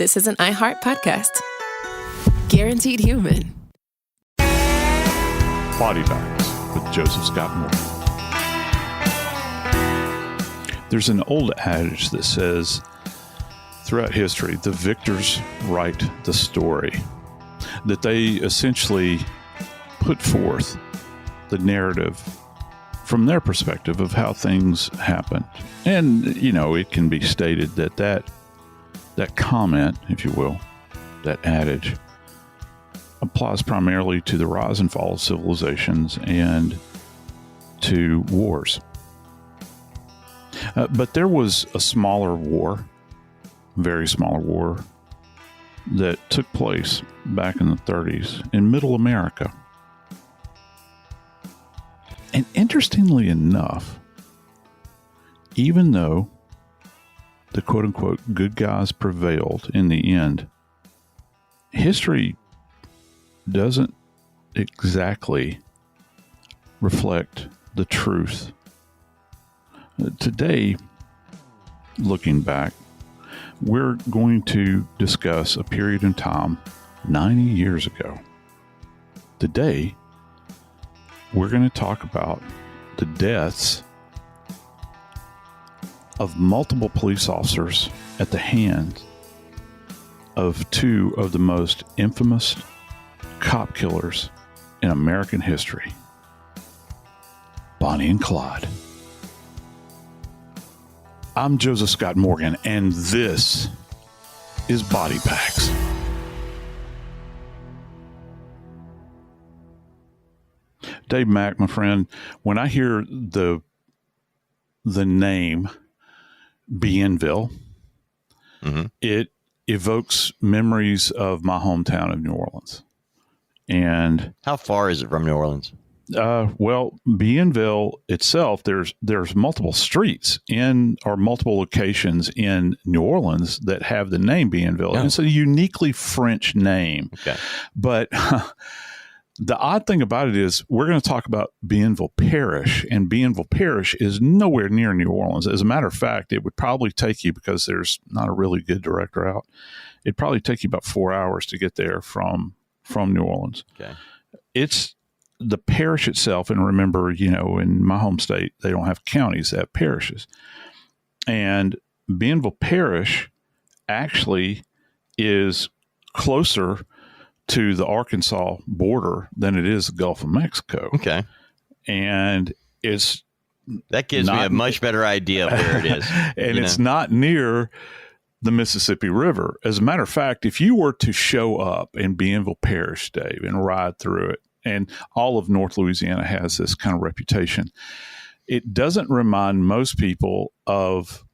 this is an iHeart podcast. Guaranteed human. Body Bags with Joseph Scott Moore. There's an old adage that says, throughout history, the victors write the story. That they essentially put forth the narrative from their perspective of how things happened. And, you know, it can be stated that comment, if you will, that adage, applies primarily to the rise and fall of civilizations and to wars. But there was a smaller war, very smaller war, that took place back in the 30s in Middle America. And interestingly enough, even though the quote-unquote good guys prevailed in the end, history doesn't exactly reflect the truth. Today, looking back, we're going to discuss a period in time 90 years ago. Today, we're going to talk about the deaths of multiple police officers at the hands of two of the most infamous cop killers in American history, Bonnie and Clyde. I'm Joseph Scott Morgan, and this is Body Bags. Dave Mack, my friend, when I hear the name Bienville, it evokes memories of my hometown of New Orleans. And how far is it from New Orleans? Well, Bienville itself, there's multiple streets or multiple locations in New Orleans that have the name Bienville. And it's a uniquely French name. Okay. But the odd thing about it is we're going to talk about Bienville Parish, and Bienville Parish is nowhere near New Orleans. As a matter of fact, it would probably take you, because there's not a really good direct route, it'd probably take you about 4 hours to get there from New Orleans. Okay. It's the parish itself, and remember, you know, in my home state, they don't have counties, they have parishes. And Bienville Parish actually is closer to the Arkansas border than it is the Gulf of Mexico. Okay. And that gives me a much better idea of where it is. And it's not near the Mississippi River. As a matter of fact, if you were to show up in Bienville Parish, Dave, and ride through it, and all of North Louisiana has this kind of reputation, it doesn't remind most people of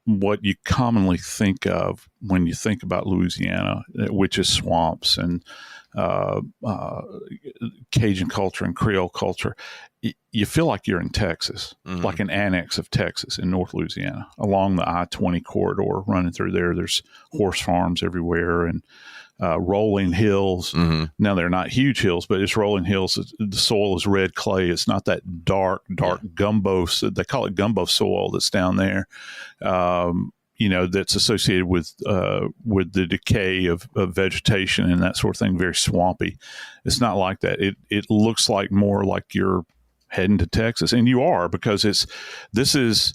what you commonly think of when you think about Louisiana, which is swamps and Cajun culture and Creole culture. You feel like you're in Texas, like an annex of Texas in North Louisiana, along the I-20 corridor running through there. There's horse farms everywhere and rolling hills. Now, they're not huge hills, but it's rolling hills. The soil is red clay. It's not that dark gumbo. They call it gumbo soil that's down there. You know, that's associated with the decay of vegetation and that sort of thing. Very swampy. It's not like that. It looks like more like you're heading to Texas, and you are, because this is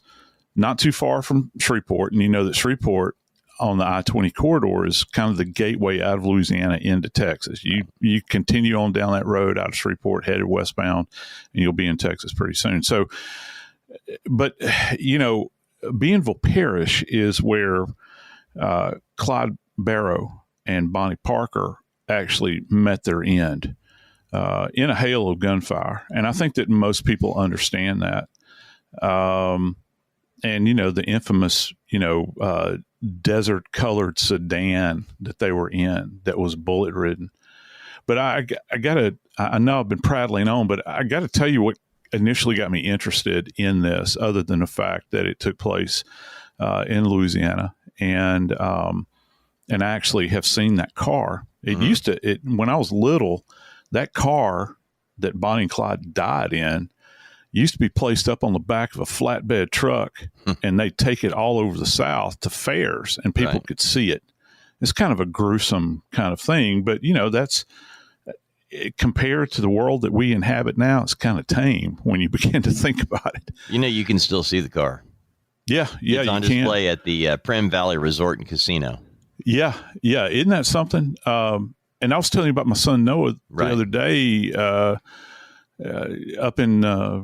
not too far from Shreveport, and you know that Shreveport on the I-20 corridor is kind of the gateway out of Louisiana into Texas. You continue on down that road out of Shreveport, headed westbound, and you'll be in Texas pretty soon. So, but you know, Bienville Parish is where Clyde Barrow and Bonnie Parker actually met their end in a hail of gunfire. And I think that most people understand that. And, you know, the infamous, desert-colored sedan that they were in that was bullet-ridden. But I know I've been prattling on, but I got to tell you what initially got me interested in this, other than the fact that it took place in Louisiana, and I actually have seen that car. It used to, when I was little, that car that Bonnie and Clyde died in used to be placed up on the back of a flatbed truck, and they'd take it all over the South to fairs, and people could see it. it's kind of a gruesome kind of thing. But, that's compared to the world that we inhabit now, it's kind of tame when you begin to think about it. You can still see the car. Yeah. It's on display at the Prim Valley Resort and Casino. Yeah. Isn't that something? And I was telling you about my son Noah the other day, up in, I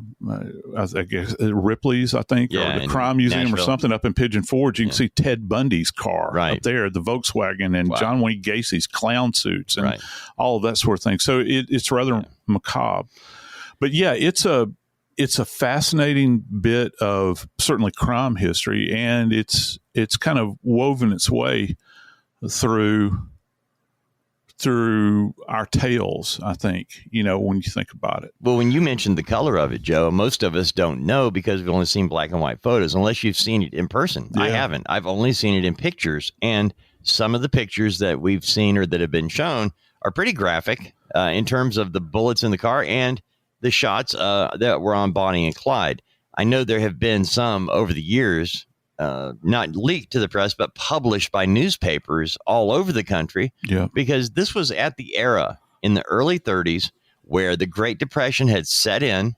guess, Ripley's, I think, or the Crime Museum Nashville. Or something up in Pigeon Forge. You can see Ted Bundy's car up there, the Volkswagen, and John Wayne Gacy's clown suits and all of that sort of thing. So it's rather macabre. But yeah, it's a fascinating bit of certainly crime history, and it's kind of woven its way through our tales, I think, when you think about it. Well, when you mentioned the color of it, Joe, most of us don't know because we've only seen black and white photos, unless you've seen it in person. Yeah. I haven't. I've only seen it in pictures. And some of the pictures that we've seen or that have been shown are pretty graphic in terms of the bullets in the car and the shots that were on Bonnie and Clyde. I know there have been some over the years, not leaked to the press, but published by newspapers all over the country. Yeah. Because this was at the era in the early 30s where the Great Depression had set in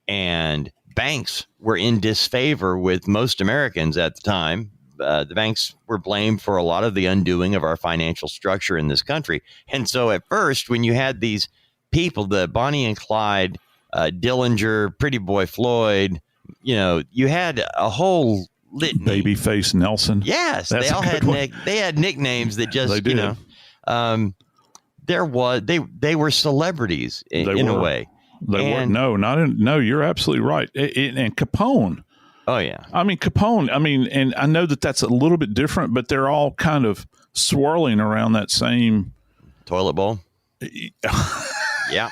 and banks were in disfavor with most Americans at the time. The banks were blamed for a lot of the undoing of our financial structure in this country. And so at first, when you had these people, the Bonnie and Clyde, Dillinger, Pretty Boy Floyd, you had a whole litany. Babyface Nelson. Yes, they all had they had nicknames that just they were celebrities in a way. No, you're absolutely right. And Capone. Oh yeah. I mean Capone. And I know that that's a little bit different, but they're all kind of swirling around that same toilet bowl. Yeah.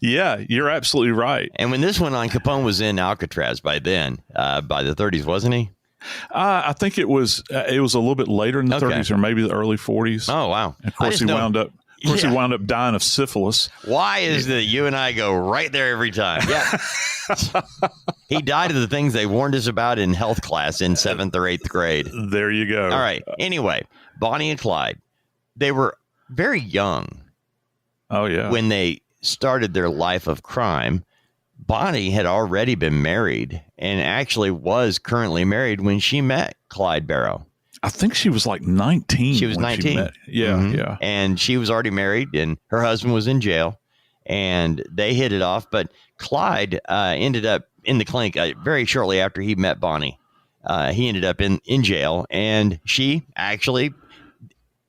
Yeah, you're absolutely right. And when this went on, Capone was in Alcatraz by then, by the 30s, wasn't he? I think it was a little bit later in the 30s or maybe the early 40s. Oh, wow. And of course, he wound up dying of syphilis. Why is that you and I go right there every time? Yeah. He died of the things they warned us about in health class in 7th or 8th grade. There you go. All right. Anyway, Bonnie and Clyde, they were very young. Oh, yeah. When they started their life of crime. Bonnie had already been married and actually was currently married when she met Clyde Barrow. I think she was like 19. She was 19. Yeah. And she was already married and her husband was in jail and they hit it off. But Clyde ended up in the clinic very shortly after he met Bonnie. He ended up in jail and she actually...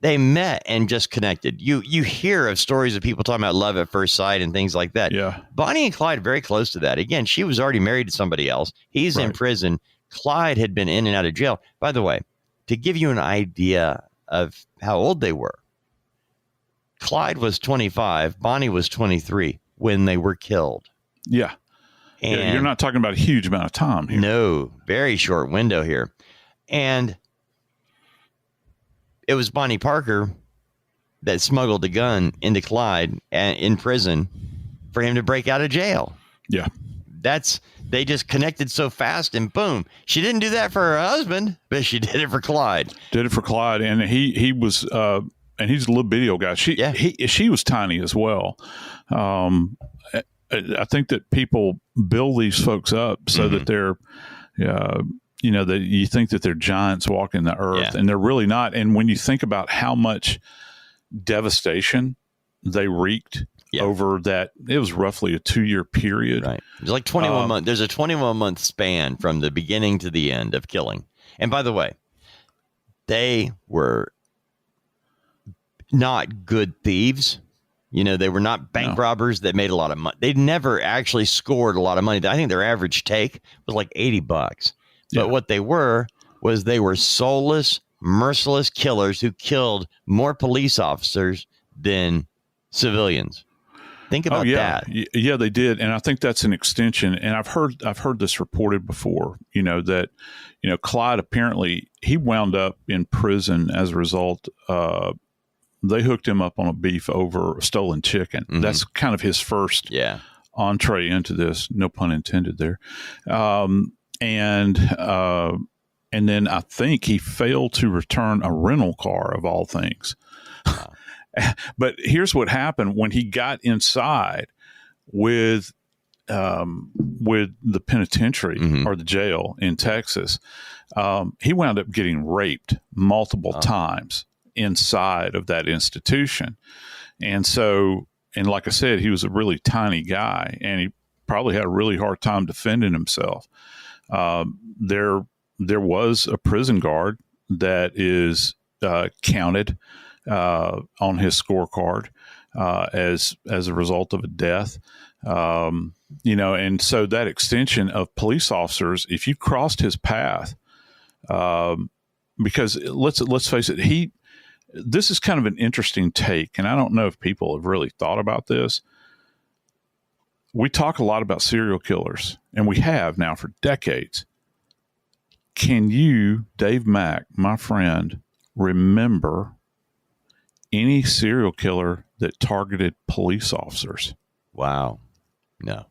They met and just connected. You hear of stories of people talking about love at first sight and things like that. Yeah. Bonnie and Clyde very close to that. Again, she was already married to somebody else. He's in prison. Clyde had been in and out of jail. By the way, to give you an idea of how old they were, Clyde was 25. Bonnie was 23 when they were killed. Yeah. And you're not talking about a huge amount of time here. No, very short window here. And it was Bonnie Parker that smuggled a gun into Clyde in prison for him to break out of jail. Yeah. They just connected so fast and boom. She didn't do that for her husband, but she did it for Clyde. And he was, and he's a little bitty old guy. She was tiny as well. I think that people build these folks up so that they're, that you think that they're giants walking the earth, and they're really not. And when you think about how much devastation they wreaked over that, it was roughly a 2-year period. Right. There's like 21 months. There's a 21-month span from the beginning to the end of killing. And by the way, they were not good thieves. They were not bank robbers that made a lot of money. They never actually scored a lot of money. I think their average take was like $80. But what they were soulless, merciless killers who killed more police officers than civilians. Think about that. Yeah, they did. And I think that's an extension. And I've heard this reported before, that, Clyde apparently he wound up in prison as a result. They hooked him up on a beef over a stolen chicken. Mm-hmm. That's kind of his first entree into this. No pun intended there. And And then I think he failed to return a rental car, of all things. Wow. But here's what happened when he got inside with the penitentiary or the jail in Texas. He wound up getting raped multiple times inside of that institution. And so, and like I said, he was a really tiny guy, and he probably had a really hard time defending himself. There was a prison guard that is counted on his scorecard as a result of a death. And so that extension of police officers, if you crossed his path, because let's face it, this is kind of an interesting take, and I don't know if people have really thought about this. We talk a lot about serial killers, and we have now for decades. Can you, Dave Mack, my friend, remember any serial killer that targeted police officers? Wow. No.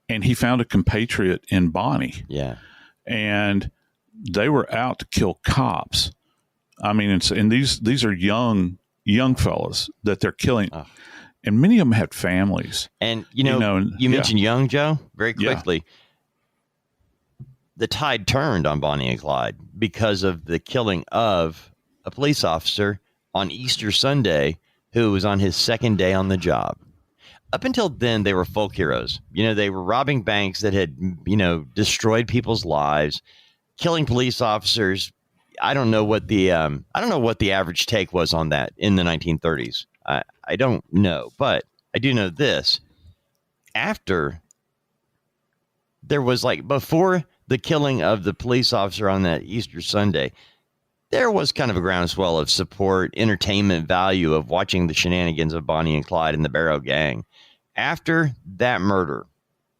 And he found a compatriot in Bonnie. Yeah. And they were out to kill cops. I mean, and these are young fellas that they're killing. Oh. And many of them had families. And, you mentioned young, Joe, very quickly. Yeah. The tide turned on Bonnie and Clyde because of the killing of a police officer on Easter Sunday who was on his second day on the job. Up until then, they were folk heroes. They were robbing banks that had, destroyed people's lives, killing police officers. I don't know what the average take was on that in the 1930s. I don't know, but I do know this. After there was before the killing of the police officer on that Easter Sunday, there was kind of a groundswell of support, entertainment value of watching the shenanigans of Bonnie and Clyde and the Barrow Gang. After that murder,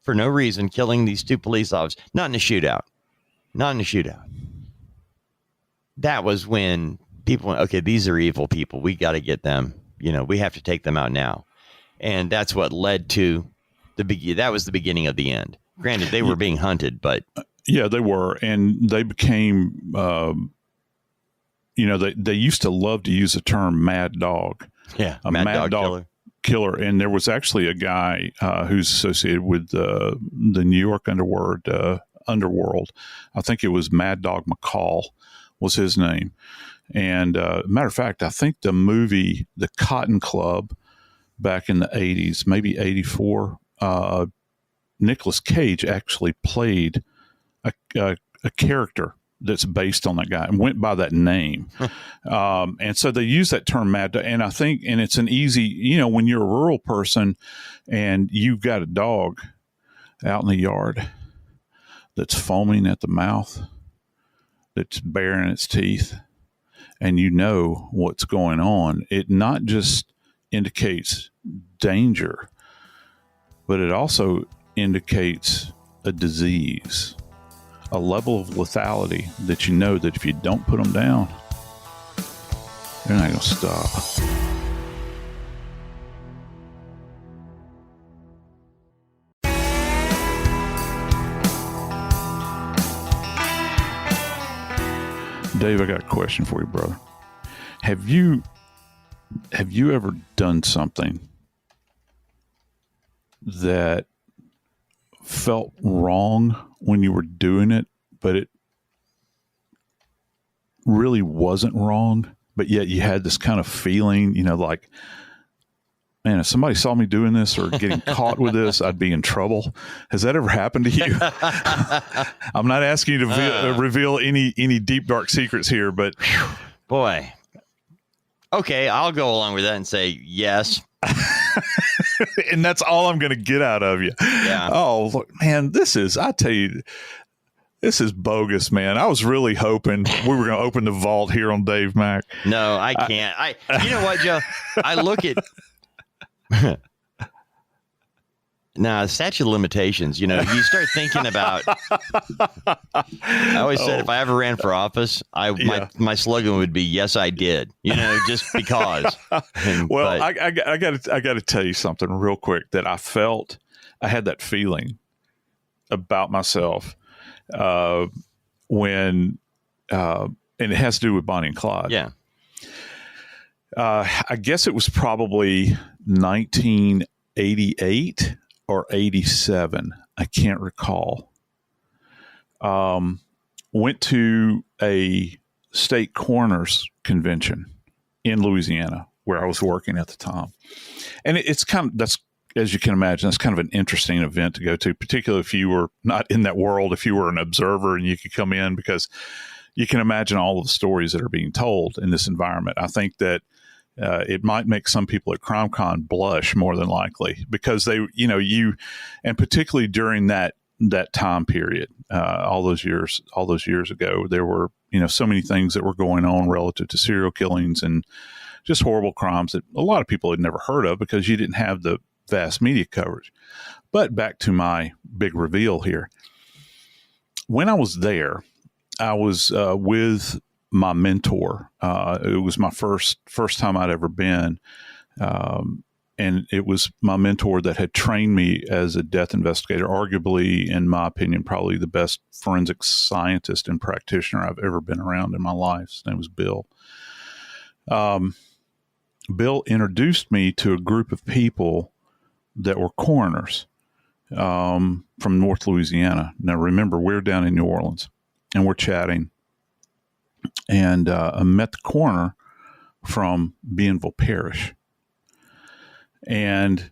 for no reason, killing these two police officers, not in a shootout. That was when people went, okay, these are evil people. We got to get them. We have to take them out now. And that's what led to that was the beginning of the end. Granted, they were being hunted, but. Yeah, they were. And they became, they used to love to use the term mad dog. Yeah, a mad dog killer. And there was actually a guy who's associated with the New York underworld. I think it was Mad Dog McCall was his name. And matter of fact, I think the movie The Cotton Club back in the 80s, maybe 84, Nicolas Cage actually played a character that's based on that guy and went by that name. And so they use that term mad dog. And I think, and it's an easy, when you're a rural person and you've got a dog out in the yard that's foaming at the mouth, that's baring its teeth, and you know what's going on, it not just indicates danger, but it also indicates a disease, a level of lethality that you know that if you don't put them down, they're not going to stop. Dave, I got a question for you, brother. Have you ever done something that felt wrong when you were doing it, but it really wasn't wrong, but yet you had this kind of feeling, like, man, if somebody saw me doing this or getting caught with this, I'd be in trouble. Has that ever happened to you? I'm not asking you to reveal any deep, dark secrets here, but boy. Okay, I'll go along with that and say yes. And that's all I'm going to get out of you. Yeah. Oh, look, man, I tell you, this is bogus, man. I was really hoping we were going to open the vault here on Dave Mack. No, I can't. You know what, Joe? I look at now, statute of limitations, you start thinking about, I always said if I ever ran for office, my slogan would be, yes, I did, just because. Well, I got to tell you something real quick that I had that feeling about myself when, and it has to do with Bonnie and Clyde. Yeah. I guess it was probably 1988 or 87. I can't recall. Went to a State Coroners convention in Louisiana where I was working at the time. And it's kind of, that's, as you can imagine, that's kind of an interesting event to go to, particularly if you were not in that world, if you were an observer and you could come in, because you can imagine all of the stories that are being told in this environment. I think that it might make some people at CrimeCon blush more than likely, because they, and particularly during that time period, all those years ago, there were, so many things that were going on relative to serial killings and just horrible crimes that a lot of people had never heard of because you didn't have the vast media coverage. But back to my big reveal here. When I was there, I was with my mentor. It was my first time I'd ever been. And it was my mentor that had trained me as a death investigator, arguably, in my opinion, probably the best forensic scientist and practitioner I've ever been around in my life. His name was Bill. Bill introduced me to a group of people that were coroners from North Louisiana. Now, remember, we're down in New Orleans, and we're chatting. And I met the coroner from Bienville Parish. And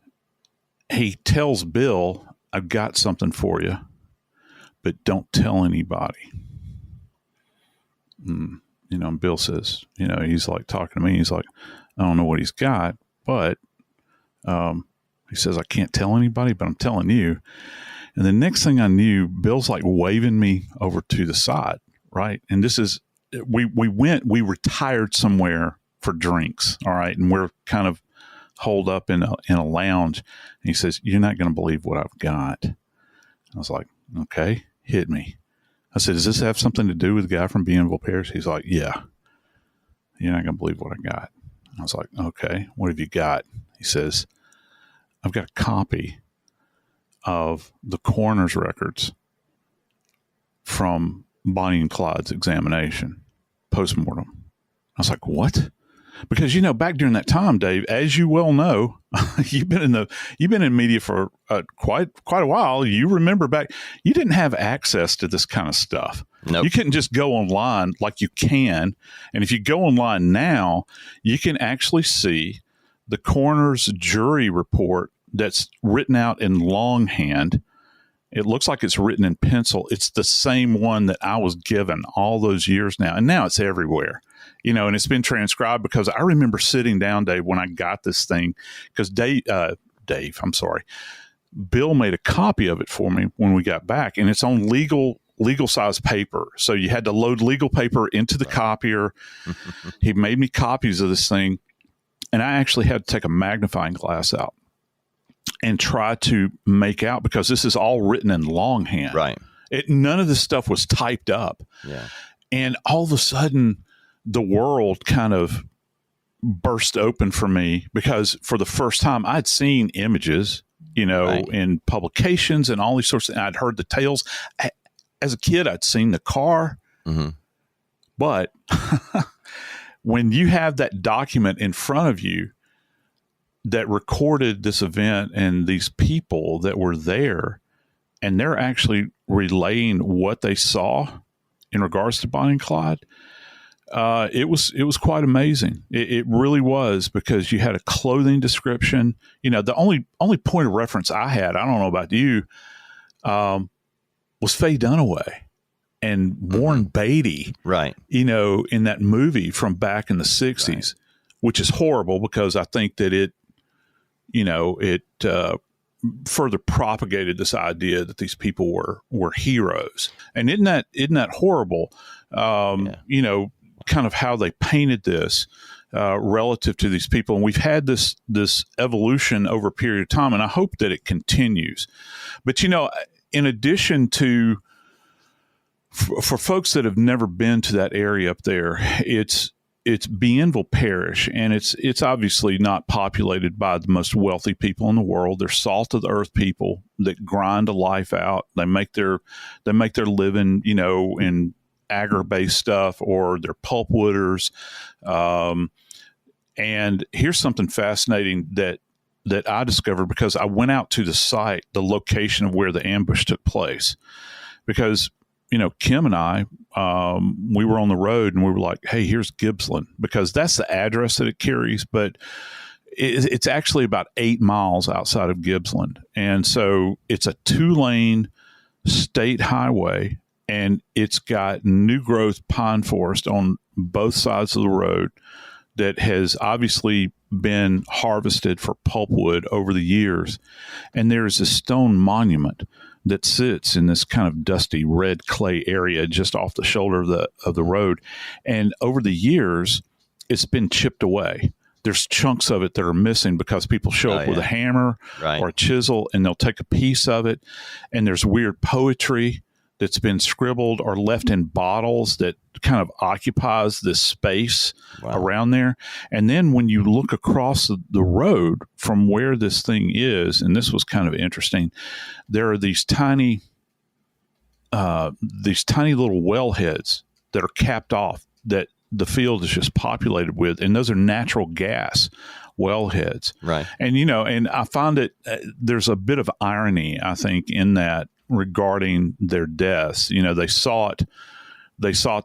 he tells Bill, I've got something for you, but don't tell anybody. And Bill says, he's like talking to me. He's like, I don't know what he's got, but he says, I can't tell anybody, but I'm telling you. And the next thing I knew, Bill's like waving me over to the side, right? And this is, we retired somewhere for drinks, all right? And we're kind of holed up in a lounge. And he says, you're not going to believe what I've got. I was like, okay, hit me. I said, does this have something to do with the guy from Bienville Parish? He's like, yeah. You're not going to believe what I got. I was like, okay, what have you got? He says, I've got a copy of the coroner's records from Bonnie and Clyde's examination, postmortem. I was like, what? Because, back during that time, Dave, as you well know, you've been in media for quite a while. You remember back, you didn't have access to this kind of stuff. Nope. You couldn't just go online like you can. And if you go online now, you can actually see the coroner's jury report that's written out in longhand. It looks like it's written in pencil. It's the same one that I was given all those years now. And now it's everywhere. And it's been transcribed, because I remember sitting down, Dave, when I got this thing, because Bill made a copy of it for me when we got back, and it's on legal size paper. So you had to load legal paper into the copier. He made me copies of this thing, and I actually had to take a magnifying glass out and try to make out, because this is all written in longhand. Right. None of this stuff was typed up. Yeah. And all of a sudden, the world kind of burst open for me, because for the first time I'd seen images, right, in publications and all these sorts of, and I'd heard the tales. As a kid, I'd seen the car, but when you have that document in front of you that recorded this event and these people that were there, and they're actually relaying what they saw in regards to Bonnie and Clyde, it was quite amazing. It really was, because you had a clothing description. The only point of reference I had, I don't know about you, was Faye Dunaway and Warren Beatty, right? In that movie from back in the 60s, right, which is horrible, because I think that it further propagated this idea that these people were heroes. And isn't that horrible? Kind of how they painted this relative to these people. And we've had this evolution over a period of time, and I hope that it continues. But, in addition to, for folks that have never been to that area up there, it's Bienville Parish, and it's obviously not populated by the most wealthy people in the world. They're salt of the earth people that grind a life out. They make their living, in agar-based stuff, or they're pulpwooders. And here's something fascinating that I discovered, because I went out to the site, the location of where the ambush took place. Because, Kim and I, we were on the road and we were like, hey, here's Gippsland, because that's the address that it carries. But it's actually about 8 miles outside of Gippsland. And so it's a 2-lane state highway, and it's got new growth pine forest on both sides of the road that has obviously been harvested for pulpwood over the years. And there's a stone monument that sits in this kind of dusty red clay area just off the shoulder of the road. And over the years, it's been chipped away. There's chunks of it that are missing because people show up with a hammer or a chisel, and they'll take a piece of it. And there's weird poetry that's been scribbled or left in bottles that kind of occupies this space around there. And then when you look across the road from where this thing is, and this was kind of interesting, there are these tiny little wellheads that are capped off that the field is just populated with, and those are natural gas wellheads. Right. And, and I find it, there's a bit of irony, I think, in that regarding their deaths. They sought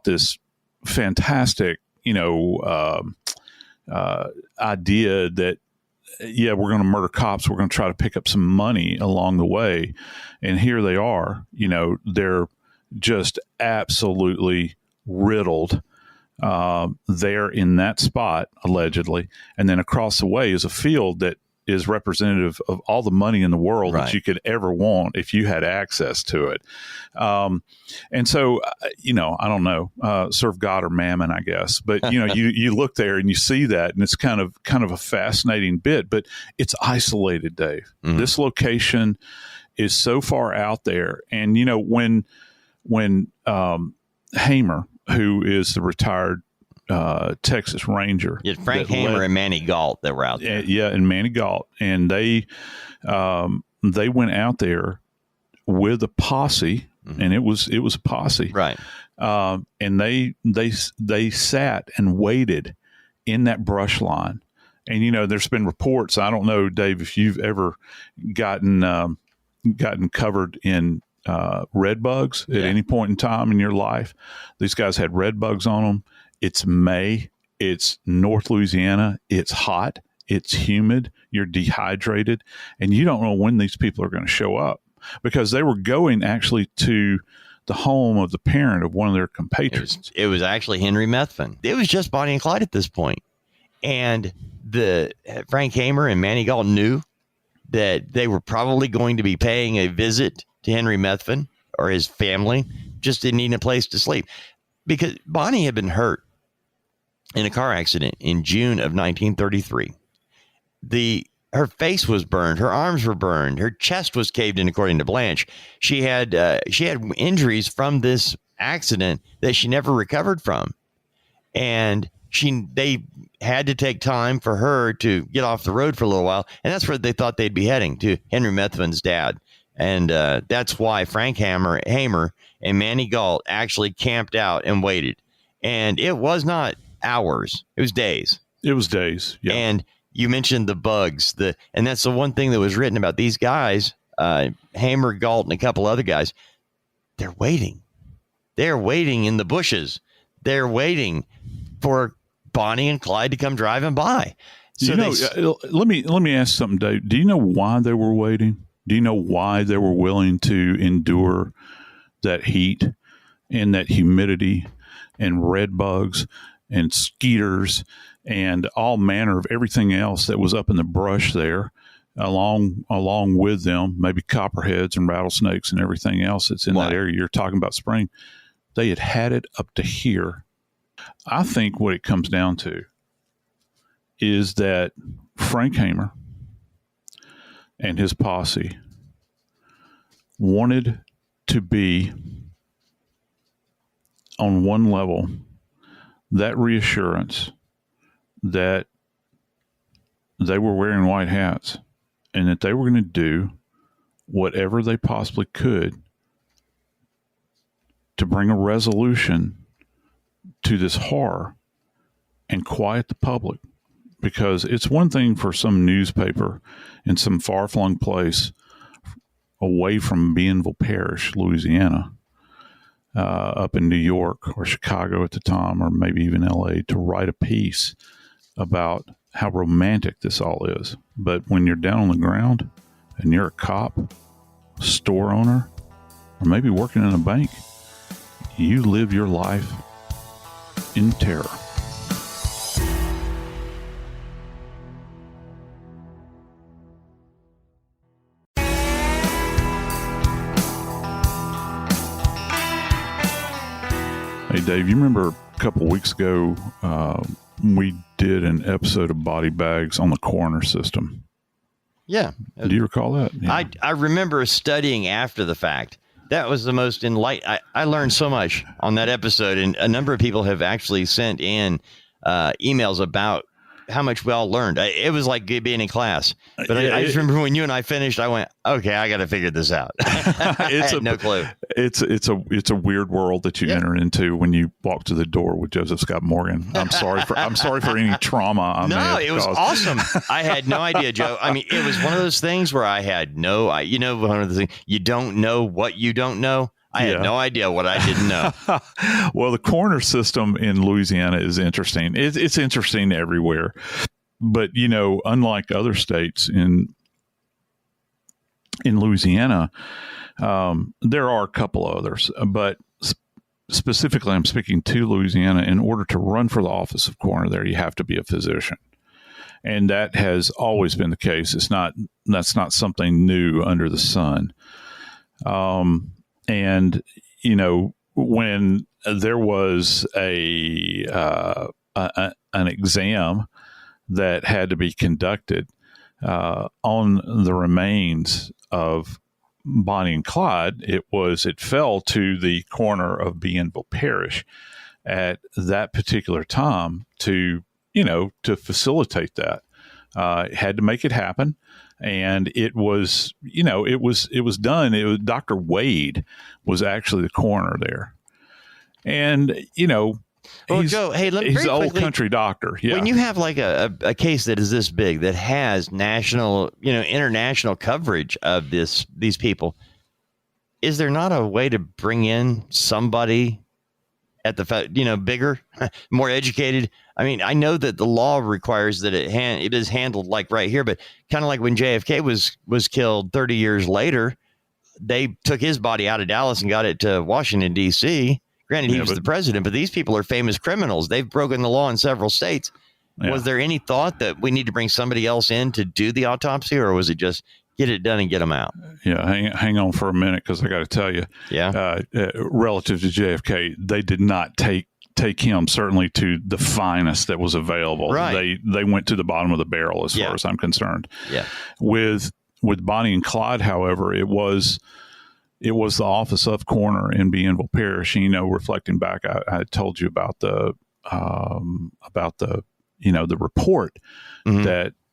this fantastic, idea that, we're going to murder cops. We're going to try to pick up some money along the way. And here they are, they're just absolutely riddled there in that spot, allegedly. And then across the way is a field that is representative of all the money in the world that you could ever want if you had access to it. And so, I don't know, serve God or mammon, I guess. But, you look there and you see that, and it's kind of a fascinating bit, but it's isolated, Dave. Mm-hmm. This location is so far out there. And, when Hamer, who is the retired Texas Ranger. Frank Hamer and Manny Gault that were out there. And Manny Gault. And they went out there with a posse, and it was a posse. Right. And they sat and waited in that brush line. And, there's been reports, I don't know, Dave, if you've ever gotten covered in red bugs at any point in time in your life. These guys had red bugs on them. It's May. It's North Louisiana. It's hot. It's humid. You're dehydrated. And you don't know when these people are going to show up, because they were going actually to the home of the parent of one of their compatriots. It was actually Henry Methvin. It was just Bonnie and Clyde at this point. And the Frank Hamer and Manny Gault knew that they were probably going to be paying a visit to Henry Methvin or his family, just didn't need a place to sleep, because Bonnie had been hurt in a car accident in June of 1933. Her face was burned, her arms were burned, her chest was caved in, according to Blanche. She had injuries from this accident that she never recovered from, and they had to take time for her to get off the road for a little while, and that's where they thought they'd be heading, to Henry Methvin's dad. And that's why Frank Hamer and Manny Gault actually camped out and waited. And it was not hours. It was days. It was days. Yeah. And you mentioned the bugs. And that's the one thing that was written about these guys, Hamer, Gault, and a couple other guys. They're waiting. They're waiting in the bushes. They're waiting for Bonnie and Clyde to come driving by. So let me ask something, Dave. Do you know why they were waiting? Do you know why they were willing to endure that heat and that humidity and red bugs and skeeters and all manner of everything else that was up in the brush there, along with them, maybe copperheads and rattlesnakes and everything else that's in that area you're talking about, Spring? They had it up to here. I think what it comes down to is that Frank Hamer and his posse wanted to be on one level, that reassurance that they were wearing white hats and that they were going to do whatever they possibly could to bring a resolution to this horror and quiet the public. Because it's one thing for some newspaper in some far-flung place away from Bienville Parish, Louisiana, up in New York or Chicago at the time, or maybe even LA, to write a piece about how romantic this all is. But when you're down on the ground and you're a cop, store owner, or maybe working in a bank, you live your life in terror. Hey, Dave, you remember a couple weeks ago, we did an episode of Body Bags on the Coroner system. Yeah. Do you recall that? Yeah. I remember studying after the fact. That was the most enlightening. I learned so much on that episode, and a number of people have actually sent in emails about how much we all learned. It was like being in class. But I just remember when you and I finished, I went, okay, I got to figure this out. I had no clue. It's a weird world that you enter into when you walk to the door with Joseph Scott Morgan. I'm sorry for any trauma. It was awesome. I had no idea, Joe. I mean, it was one of those things where I had one of the things, you don't know what you don't know. I had no idea what I didn't know. Well, the coroner system in Louisiana is interesting. It's interesting everywhere. But, unlike other states in Louisiana, there are a couple others. But specifically, I'm speaking to Louisiana. In order to run for the office of coroner there, you have to be a physician. And that has always been the case. That's not something new under the sun. And, when there was an exam that had to be conducted on the remains of Bonnie and Clyde, it fell to the coroner of Bienville Parish at that particular time to facilitate that. Had to make it happen. And it was done. Dr. Wade was actually the coroner there. And, Joe, hey, he's an old country doctor. Yeah. When you have like a case that is this big, that has national, international coverage of these people, is there not a way to bring in somebody at the, bigger, more educated? I mean, I know that the law requires that it is handled like right here, but kind of like when JFK was killed 30 years later, they took his body out of Dallas and got it to Washington, D.C. Granted, he was the president, but these people are famous criminals. They've broken the law in several states. Yeah. Was there any thought that we need to bring somebody else in to do the autopsy, or was it just get it done and get them out? Yeah, hang on for a minute, because I got to tell you, relative to JFK, they did not take him certainly to the finest that was available. Right. They went to the bottom of the barrel as far as I'm concerned. Yeah. With Bonnie and Clyde, however, it was the office of coroner in Bienville Parish. Reflecting back, I told you about the report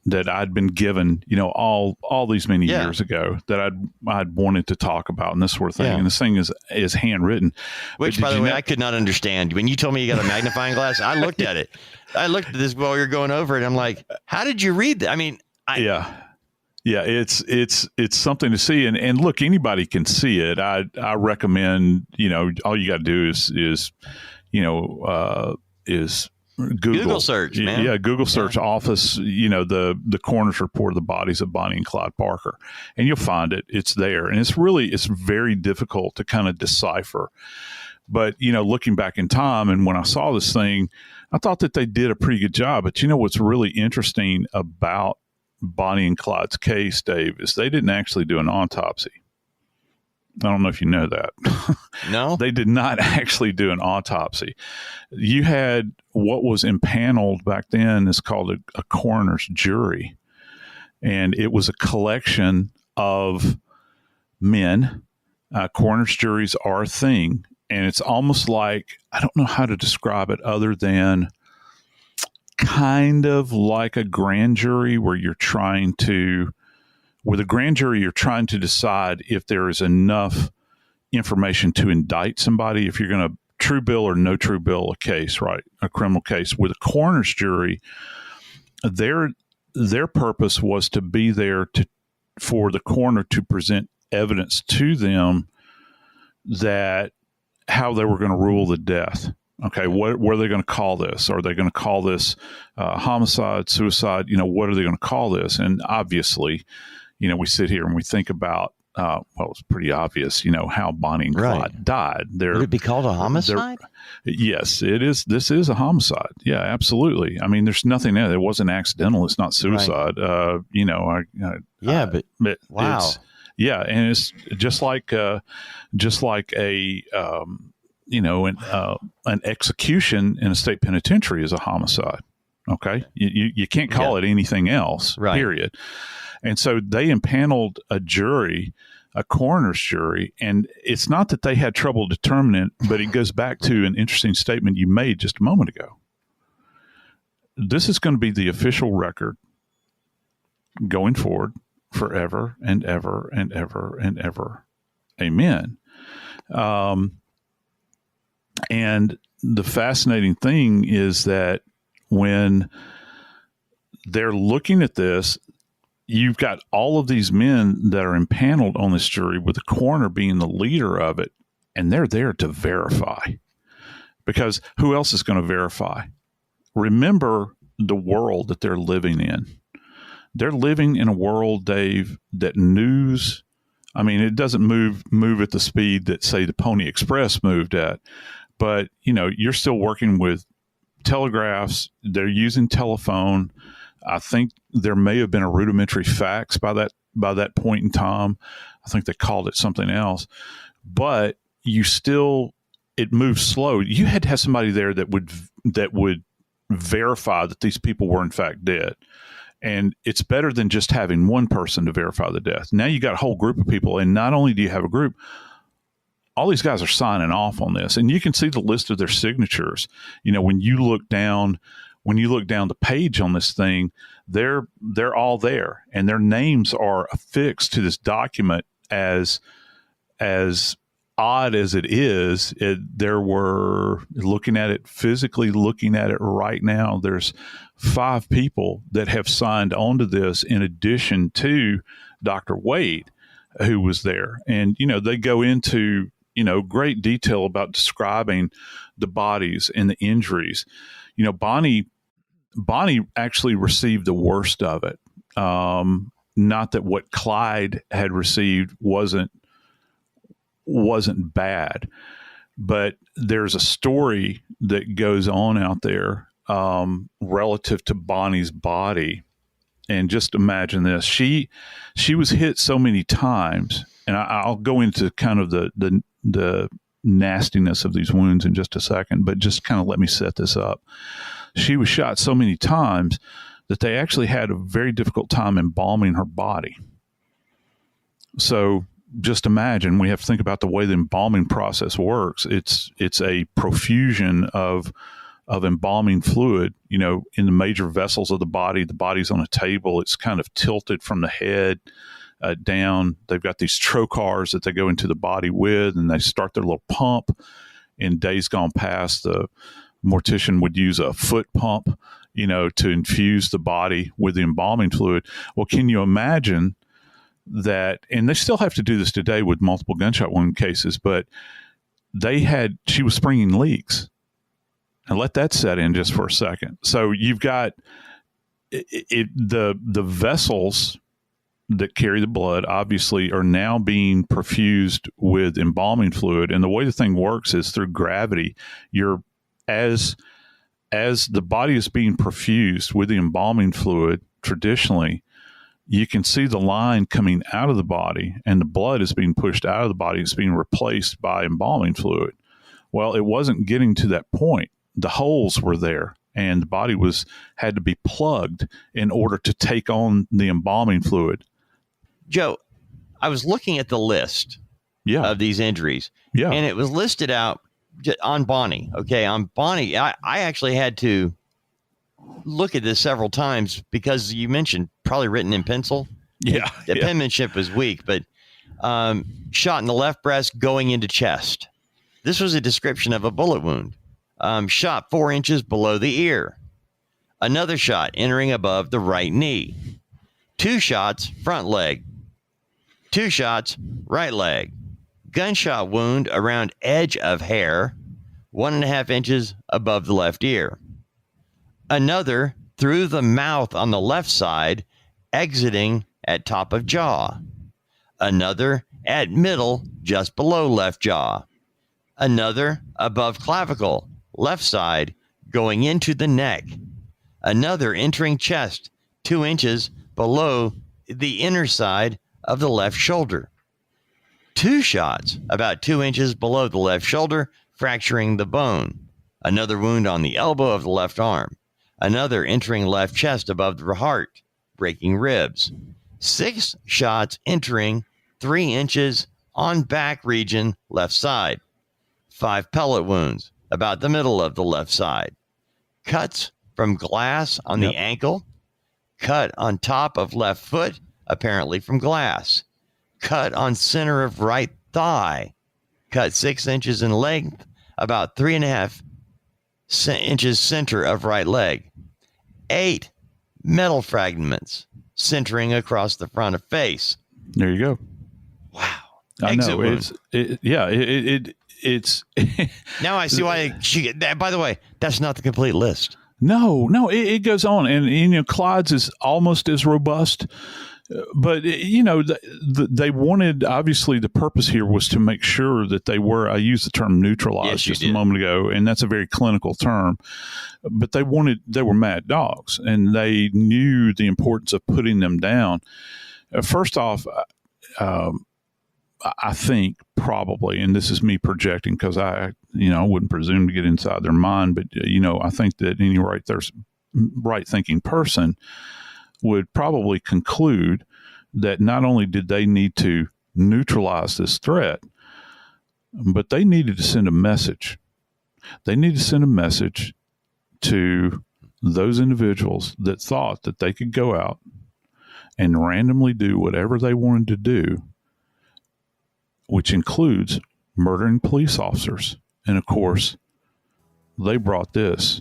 that I'd been given, all these many years ago, that I'd wanted to talk about, and this sort of thing. Yeah. And this thing is handwritten. Which, by the way, I could not understand. When you told me you got a magnifying glass, I looked at it. I looked at this while you're going over it. I'm like, how did you read that? I mean, yeah, it's something to see, and look, anybody can see it. I recommend, all you got to do is Google search, man. Yeah, Google search office, the coroner's report of the bodies of Bonnie and Clyde Parker, and you'll find it. It's there. And it's very difficult to kind of decipher. But, looking back in time, and when I saw this thing, I thought that they did a pretty good job. But what's really interesting about Bonnie and Clyde's case, Dave, is they didn't actually do an autopsy. I don't know if you know that. No, they did not actually do an autopsy. You had what was impaneled back then is called a coroner's jury. And it was a collection of men. Coroner's juries are a thing. And it's almost like, I don't know how to describe it other than kind of like a grand jury with a grand jury, you're trying to decide if there is enough information to indict somebody, if you're going to true bill or no true bill a case, right, a criminal case. With a coroner's jury, their purpose was to be there for the coroner to present evidence to them that how they were going to rule the death. Okay, what are they going to call this? Are they going to call this homicide, suicide? What are they going to call this? And obviously, we sit here and we think about, it's pretty obvious, how Bonnie and Clyde died. Would it be called a homicide? Yes, it is. This is a homicide. Yeah, absolutely. I mean, there's nothing there. It wasn't accidental. It's not suicide. Right. But wow. And it's just like an execution in a state penitentiary is a homicide. Okay, you can't call it anything else. Right. Period. And so they impaneled a jury, a coroner's jury, and it's not that they had trouble determining it, but it goes back to an interesting statement you made just a moment ago. This is going to be the official record going forward forever and ever and ever and ever. Amen. And the fascinating thing is that when they're looking at this, you've got all of these men that are impaneled on this jury with the coroner being the leader of it, and they're there to verify. Because who else is going to verify? Remember the world that they're living in. They're living in a world, Dave, that news, it doesn't move at the speed that, say, the Pony Express moved at. But, you're still working with telegraphs. They're using telephone. I think there may have been a rudimentary fax by that point in time. I think they called it something else. But it moves slow. You had to have somebody there that would verify that these people were in fact dead. And it's better than just having one person to verify the death. Now you got a whole group of people, and not only do you have a group, all these guys are signing off on this, and you can see the list of their signatures. When you look down the page on this thing, they're all there, and their names are affixed to this document. As odd as it is, physically looking at it right now, there's 5 people that have signed onto this in addition to Dr. Wade, who was there. And, they go into, great detail about describing the bodies and the injuries. Bonnie actually received the worst of it. Not that what Clyde had received wasn't bad, but there's a story that goes on out there relative to Bonnie's body. And just imagine this. She was hit so many times, and I'll go into kind of the nastiness of these wounds in just a second, but just kind of let me set this up. She was shot so many times that they actually had a very difficult time embalming her body. So just imagine, we have to think about the way the embalming process works. It's a profusion of embalming fluid, in the major vessels of the body. The body's on a table. It's kind of tilted from the head down. They've got these trocars that they go into the body with, and they start their little pump. In days gone past, the mortician would use a foot pump, to infuse the body with the embalming fluid. Well, can you imagine that? And they still have to do this today with multiple gunshot wound cases, but she was springing leaks. And let that set in just for a second. So you've got the vessels that carry the blood obviously are now being perfused with embalming fluid. And the way the thing works is through gravity. As the body is being perfused with the embalming fluid, traditionally, you can see the line coming out of the body, and the blood is being pushed out of the body. It's being replaced by embalming fluid. Well, it wasn't getting to that point. The holes were there, and the body had to be plugged in order to take on the embalming fluid. Joe, I was looking at the list of these injuries, and it was listed out on Bonnie. Okay, on Bonnie, I actually had to look at this several times because you mentioned probably written in pencil. Yeah, the penmanship was weak, but Shot in the left breast going into chest. This was a description of a bullet wound. Shot 4 inches below the ear. Another shot entering above the right knee. 2 shots front leg. 2 shots right leg. Gunshot wound around edge of hair, 1.5 inches above the left ear. Another through the mouth on the left side, exiting at top of jaw. Another at middle, just below left jaw. Another above clavicle, left side, going into the neck. Another entering chest, 2 inches below the inner side of the left shoulder. 2 shots about 2 inches below the left shoulder, fracturing the bone. Another wound on the elbow of the left arm. Another entering left chest above the heart, breaking ribs. 6 shots entering 3 inches on back region, left side. 5 pellet wounds about the middle of the left side. Cuts from glass on the ankle. Cut on top of left foot, apparently from glass. Cut on center of right thigh. Cut 6 inches in length, about 3.5 inches center of right leg. 8 metal fragments centering across the front of face. There you go. Wow. I Exit know. wound. It's Now I see why she. By the way, that's not the complete list. No, it goes on, and Clyde's is almost as robust. But they wanted, obviously the purpose here was to make sure that they were. I used the term neutralized just a moment ago, and that's a very clinical term. But they were mad dogs, and they knew the importance of putting them down. First off, I think probably, and this is me projecting because I wouldn't presume to get inside their mind, but I think that at any rate, there's right thinking person would probably conclude that not only did they need to neutralize this threat, but they needed to send a message. They need to send a message to those individuals that thought that they could go out and randomly do whatever they wanted to do, which includes murdering police officers. And of course, they brought this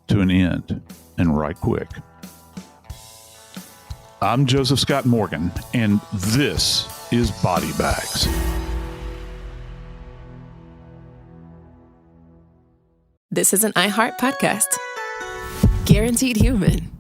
to an end, and right quick. I'm Joseph Scott Morgan, and this is Body Bags. This is an iHeart podcast. Guaranteed human.